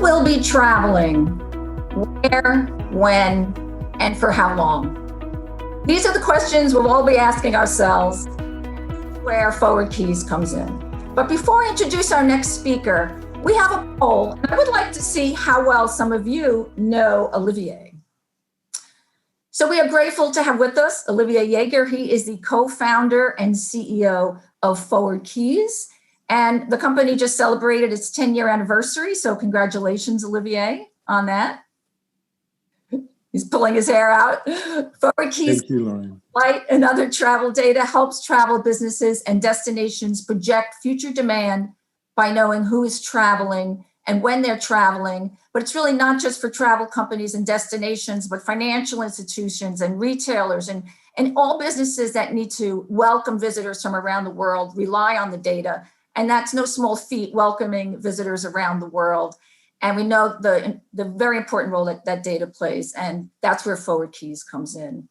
will be traveling? Where, when, and for how long? These are the questions we'll all be asking ourselves, where ForwardKeys comes in. But before I introduce our next speaker, we have a poll, and I would like to see how well some of you know Olivier. So we are grateful to have with us Olivier Jager. He is the co-founder and CEO of ForwardKeys, and the company just celebrated its 10-year anniversary, so congratulations, Olivier, on that. He's pulling his hair out. ForwardKeys, thank you, Lauren. Flight and other travel data helps travel businesses and destinations project future demand by knowing who is traveling and when they're traveling. But it's really not just for travel companies and destinations, but financial institutions and retailers and all businesses that need to welcome visitors from around the world rely on the data. And that's no small feat, welcoming visitors around the world. And we know the very important role that data plays, and that's where ForwardKeys comes in.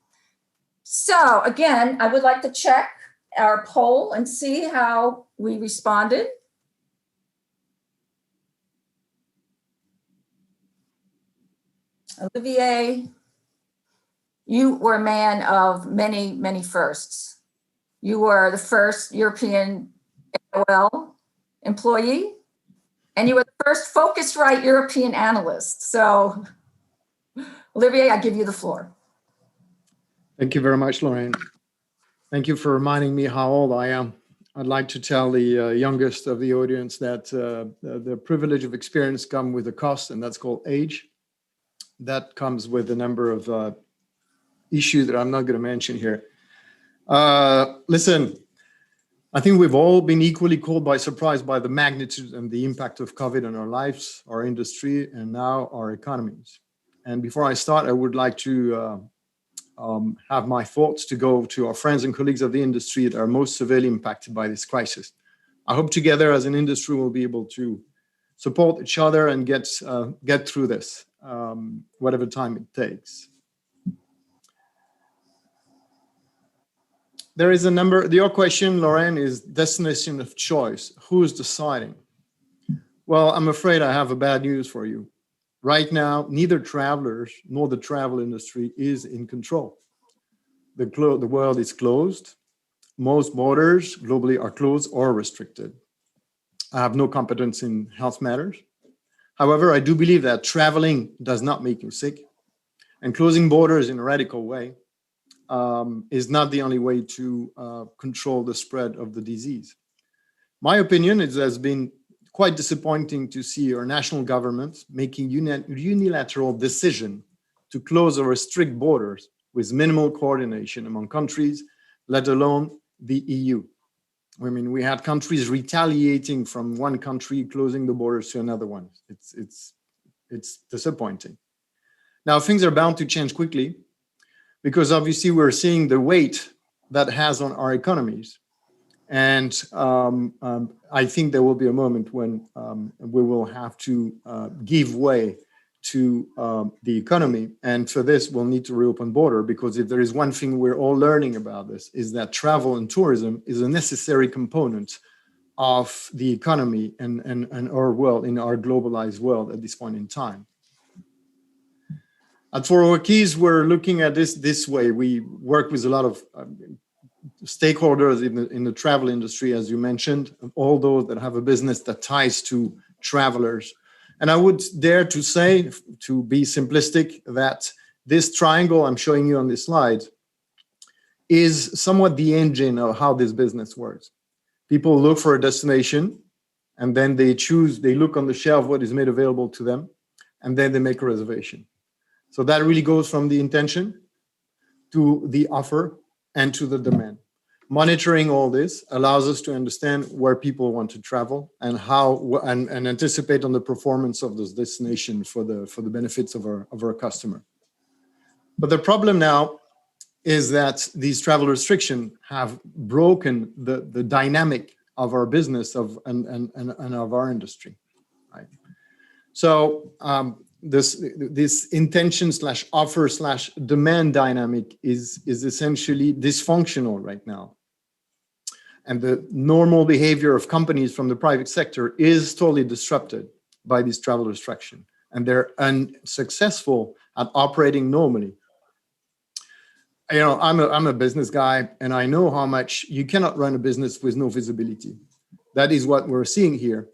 So again, I would like to check our poll and see how we responded. Olivier, you were a man of many, many firsts. You were the first European AOL employee, and you were the first Phocuswright European analyst. So, Olivier, I give you the floor. Thank you very much, Lauren. Thank you for reminding me how old I am. I'd like to tell the youngest of the audience that the privilege of experience comes with a cost, and that's called age. That comes with a number of issues that I'm not going to mention here. Listen, I think we've all been equally caught by surprise by the magnitude and the impact of COVID on our lives, our industry, and now our economies. And before I start, I would like to have my thoughts to go to our friends and colleagues of the industry that are most severely impacted by this crisis. I hope together as an industry we'll be able to support each other and get through this, whatever time it takes. There is a number, your question, Lauren, is destination of choice. Who is deciding? Well, I'm afraid I have a bad news for you. Right now, neither travelers nor the travel industry is in control. The world is closed. Most borders globally are closed or restricted. I have no competence in health matters. However, I do believe that traveling does not make you sick, and closing borders in a radical way is not the only way to control the spread of the disease. My opinion is it has been quite disappointing to see our national governments making unilateral decision to close or restrict borders with minimal coordination among countries, let alone the EU. I mean, we had countries retaliating from one country, closing the borders to another one. It's disappointing. Now, things are bound to change quickly because obviously we're seeing the weight that has on our economies. And I think there will be a moment when we will have to give way to the economy. And for this, we'll need to reopen border, because if there is one thing we're all learning about this, is that travel and tourism is a necessary component of the economy and our world, in our globalized world at this point in time. At ForwardKeys, we're looking at this way. We work with a lot of stakeholders in the travel industry, as you mentioned, all those that have a business that ties to travelers. And I would dare to say, to be simplistic, that this triangle I'm showing you on this slide is somewhat the engine of how this business works. People look for a destination, and then they look on the shelf what is made available to them, and then they make a reservation. So that really goes from the intention to the offer and to the demand. Monitoring all this allows us to understand where people want to travel and how and anticipate on the performance of this destination for the benefits of our customer. But the problem now is that these travel restrictions have broken the dynamic of our business and of our industry, right? So this intention / offer / demand dynamic is essentially dysfunctional right now. And the normal behavior of companies from the private sector is totally disrupted. by this travel restriction, and they're unsuccessful at operating normally. You know, I'm a business guy, and I know how much you cannot run a business with no visibility. That is what we're seeing here,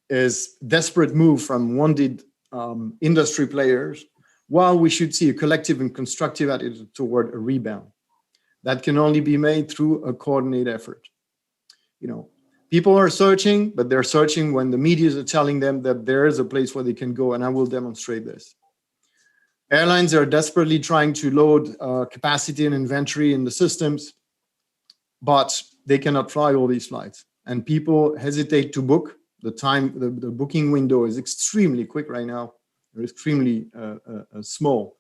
is desperate move from wanted industry players, while we should see a collective and constructive attitude toward a rebound. That can only be made through a coordinated effort. You know, people are searching, but they're searching when the media are telling them that there is a place where they can go, and I will demonstrate this. Airlines are desperately trying to load capacity and inventory in the systems, but they cannot fly all these flights. And people hesitate to book. The booking window is extremely quick right now. They're extremely small.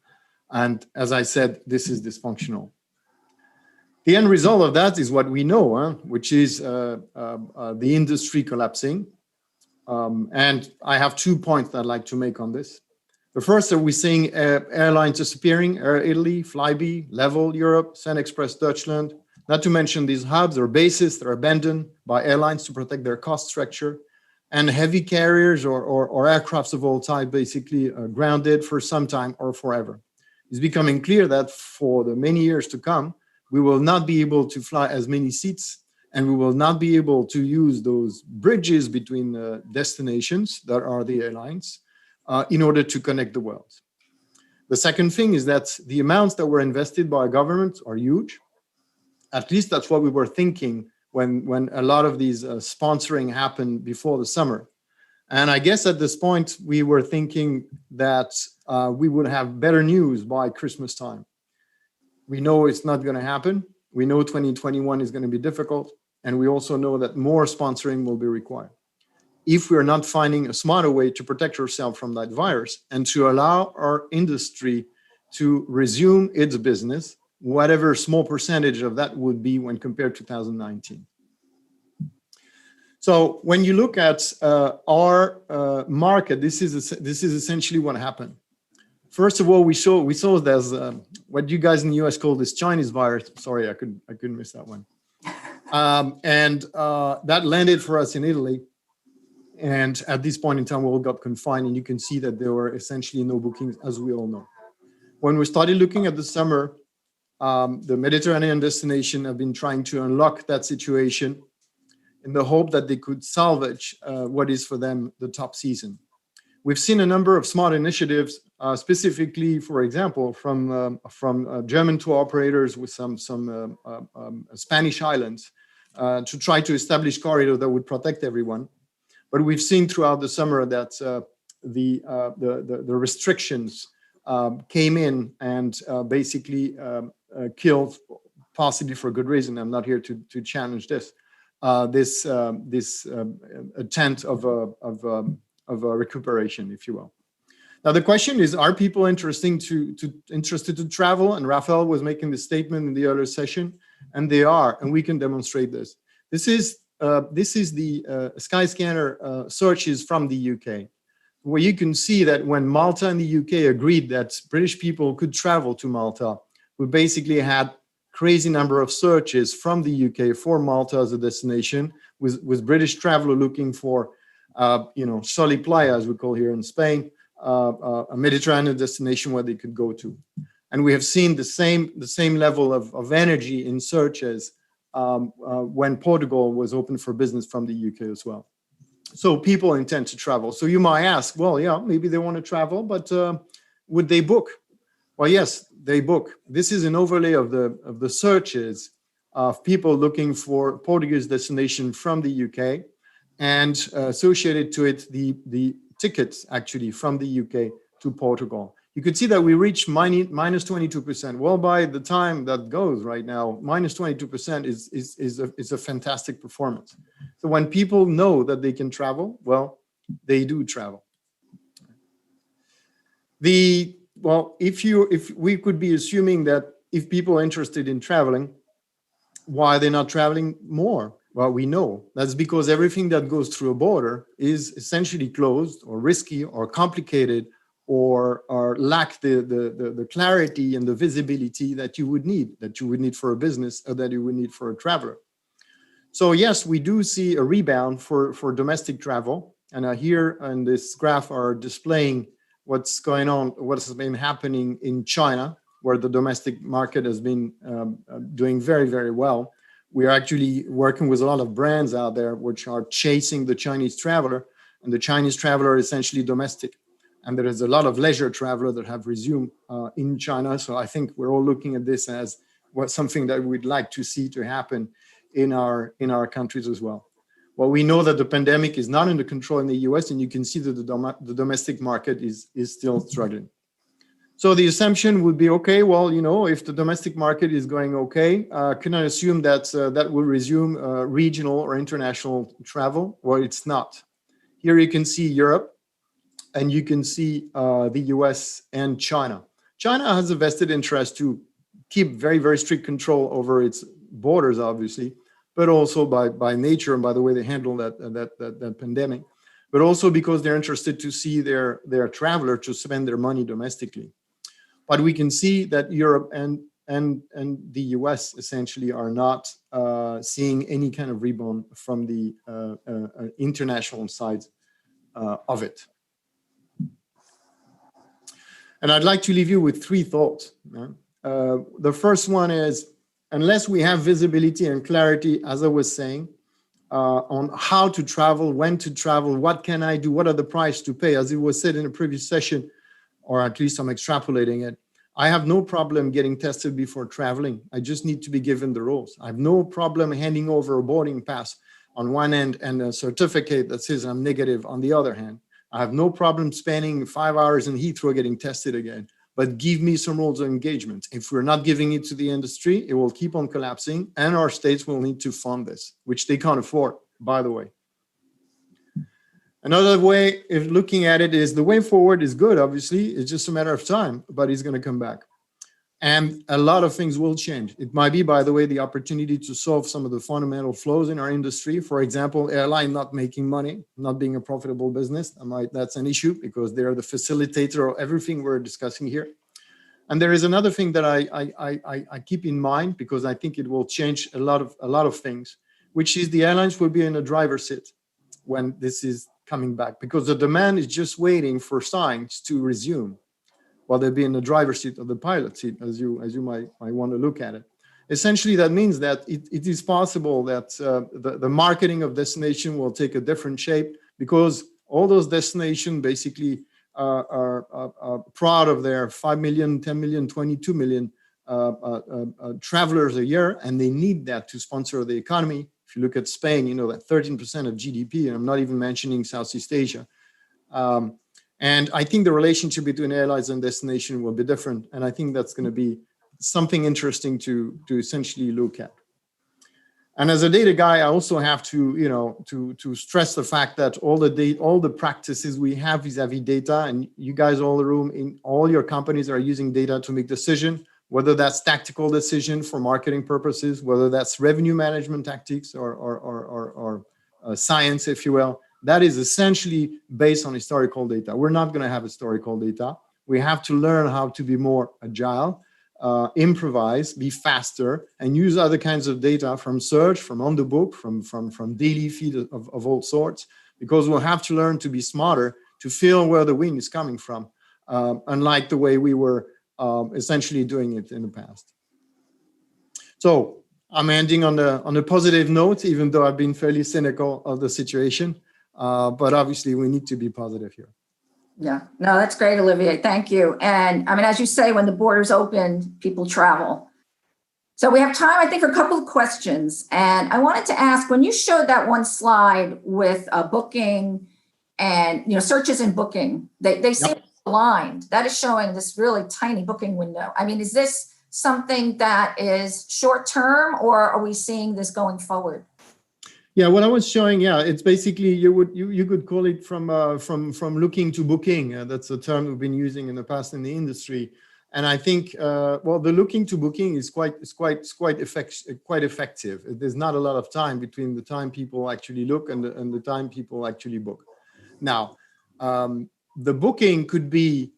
And as I said, this is dysfunctional. The end result of that is what we know, which is the industry collapsing. And I have 2 points that I'd like to make on this. The first, are we seeing airlines disappearing? Air Italy, Flybe, Level Europe, Sun Express Deutschland. Not to mention these hubs or bases that are abandoned by airlines to protect their cost structure. And heavy carriers or aircrafts of all type basically grounded for some time or forever. It's becoming clear that for the many years to come, we will not be able to fly as many seats, and we will not be able to use those bridges between destinations that are the airlines in order to connect the world. The second thing is that the amounts that were invested by governments are huge. At least that's what we were thinking when a lot of these sponsoring happened before the summer. And I guess at this point, we were thinking that we would have better news by Christmas time. We know it's not going to happen. We know 2021 is going to be difficult. And we also know that more sponsoring will be required. If we're not finding a smarter way to protect ourselves from that virus and to allow our industry to resume its business, whatever small percentage of that would be when compared to 2019. So when you look at our market, this is essentially what happened. First of all, we saw there's what you guys in the US call this Chinese virus. Sorry, I couldn't miss that one. And that landed for us in Italy. And at this point in time, we all got confined, and you can see that there were essentially no bookings, as we all know. When we started looking at the summer, the Mediterranean destination have been trying to unlock that situation in the hope that they could salvage what is for them the top season. We've seen a number of smart initiatives, specifically, for example, from German tour operators with some Spanish islands to try to establish corridors that would protect everyone. But we've seen throughout the summer that the restrictions came in and basically killed, possibly for good reason. I'm not here to challenge this attempt of a recuperation, if you will. Now the question is: are people interested to travel? And Raphael was making the statement in the earlier session, and they are, and we can demonstrate this. This is the Skyscanner searches from the UK, where you can see that when Malta and the UK agreed that British people could travel to Malta, we basically had crazy number of searches from the UK for Malta as a destination, with British traveler looking for, solid playa, as we call here in Spain, a Mediterranean destination where they could go to. And we have seen the same level of energy in searches when Portugal was open for business from the UK as well. So people intend to travel. So you might ask, well, yeah, maybe they want to travel, but would they book? Well, yes, they book. This is an overlay of the searches of people looking for Portuguese destination from the UK, and associated to it the tickets actually from the UK to Portugal. You could see that we reached minus 22%. Well, by the time that goes right now, minus 22% is a fantastic performance. So when people know that they can travel, well, they do travel. If we could be assuming that if people are interested in traveling, why are they not traveling more? Well, we know that's because everything that goes through a border is essentially closed or risky or complicated, or lack the clarity and the visibility that you would need for a business, or that you would need for a traveler. So yes, we do see a rebound for domestic travel. And here on this graph are displaying what's going on, what has been happening in China, where the domestic market has been doing very, very well. We are actually working with a lot of brands out there which are chasing the Chinese traveler, and the Chinese traveler is essentially domestic. And there is a lot of leisure traveler that have resumed in China. So I think we're all looking at this as something that we'd like to see to happen in our countries as well. Well, we know that the pandemic is not under control in the US, and you can see that the domestic market is still struggling. So the assumption would be, okay, well, you know, if the domestic market is going okay, can I assume that that will resume regional or international travel? Well, it's not. Here you can see Europe, and you can see the US and China. China has a vested interest to keep very, very strict control over its borders, obviously, but also by nature and by the way they handle that pandemic, but also because they're interested to see their traveler to spend their money domestically. But we can see that Europe and the US essentially are not seeing any kind of rebound from the international side of it. And I'd like to leave you with three thoughts. The first one is, unless we have visibility and clarity, as I was saying, on how to travel, when to travel, what can I do, what are the prices to pay, as it was said in a previous session, or at least I'm extrapolating it, I have no problem getting tested before traveling. I just need to be given the rules. I have no problem handing over a boarding pass on one end and a certificate that says I'm negative on the other hand. I have no problem spending 5 hours in Heathrow getting tested again, but give me some rules of engagement. If we're not giving it to the industry, it will keep on collapsing, and our states will need to fund this, which they can't afford, by the way. Another way of looking at it is the way forward is good, obviously. It's just a matter of time, but it's going to come back. And a lot of things will change. It might be, by the way, the opportunity to solve some of the fundamental flaws in our industry. For example, airline not making money, not being a profitable business. That's an issue because they're the facilitator of everything we're discussing here. And there is another thing that I keep in mind, because I think it will change a lot of things, which is the airlines will be in a driver's seat when this is coming back, because the demand is just waiting for signs to resume, while they'll be in the driver's seat or the pilot seat, as you might want to look at it. Essentially, that means that it is possible that the marketing of destination will take a different shape, because all those destinations basically are proud of their 5 million, 10 million, 22 million travelers a year, and they need that to sponsor the economy. If you look at Spain, you know that 13% of GDP, and I'm not even mentioning Southeast Asia. And I think the relationship between airlines and destination will be different. And I think that's going to be something interesting to essentially look at. And as a data guy, I also have to stress the fact that all the practices we have vis-a-vis data, and you guys all in the room, in all your companies are using data to make decisions, whether that's tactical decision for marketing purposes, whether that's revenue management tactics or science, if you will. That is essentially based on historical data. We're not going to have historical data. We have to learn how to be more agile, improvise, be faster, and use other kinds of data from search, from on the book, from daily feed of all sorts, because we'll have to learn to be smarter, to feel where the wind is coming from, unlike the way we were essentially doing it in the past. So I'm ending on a positive note, even though I've been fairly cynical of the situation. But obviously, we need to be positive here. Yeah, no, that's great, Olivier. Thank you. And I mean, as you say, when the borders open, people travel. So we have time, I think, for a couple of questions. And I wanted to ask, when you showed that one slide with booking and searches and booking, they seem aligned. That is showing this really tiny booking window. I mean, is this something that is short term, or are we seeing this going forward? Yeah, what I was showing, it's basically you could call it from looking to booking. That's a term we've been using in the past in the industry, and I think the looking to booking is quite effective. There's not a lot of time between the time people actually look and the time people actually book. Now, the booking could be,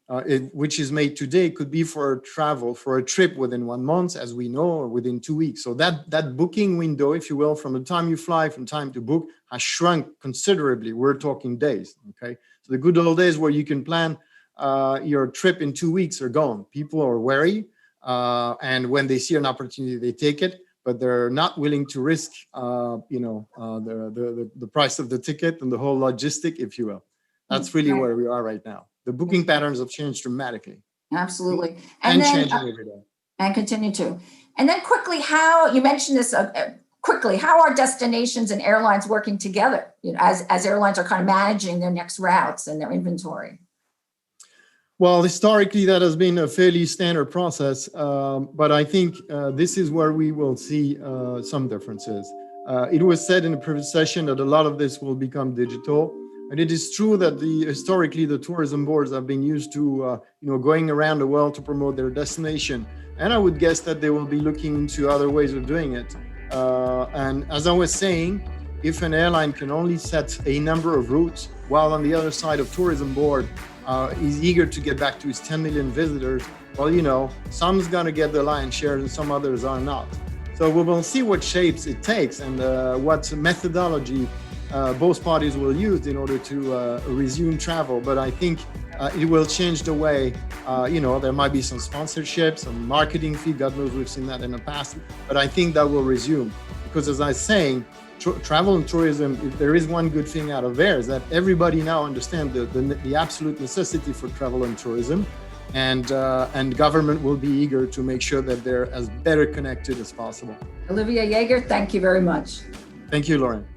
which is made today, could be for travel, for a trip within 1 month, as we know, or within 2 weeks. So that booking window, if you will, from the time you fly, from time to book, has shrunk considerably. We're talking days, okay? So the good old days where you can plan your trip in 2 weeks are gone. People are wary, and when they see an opportunity, they take it, but they're not willing to risk, the price of the ticket and the whole logistic, if you will. That's really where we are right now. The booking patterns have changed dramatically. Absolutely. And changing every day. And continue to. And then quickly, how, you mentioned this quickly, how are destinations and airlines working together, as airlines are kind of managing their next routes and their inventory? Well, historically, that has been a fairly standard process, but I think this is where we will see some differences. It was said in the previous session that a lot of this will become digital. And it is true that historically the tourism boards have been used to going around the world to promote their destination, and I would guess that they will be looking into other ways of doing it. And as I was saying, if an airline can only set a number of routes, while on the other side of tourism board is eager to get back to his 10 million visitors, well, some's going to get the lion's share and some others are not. So we will see what shapes it takes and what methodology both parties will use in order to resume travel. But I think it will change the way, there might be some sponsorship, some marketing fee. God knows we've seen that in the past. But I think that will resume. Because as I was saying, travel and tourism, if there is one good thing out of there, is that everybody now understands the absolute necessity for travel and tourism. And government will be eager to make sure that they're as better connected as possible. Olivier Jager, thank you very much. Thank you, Lauren.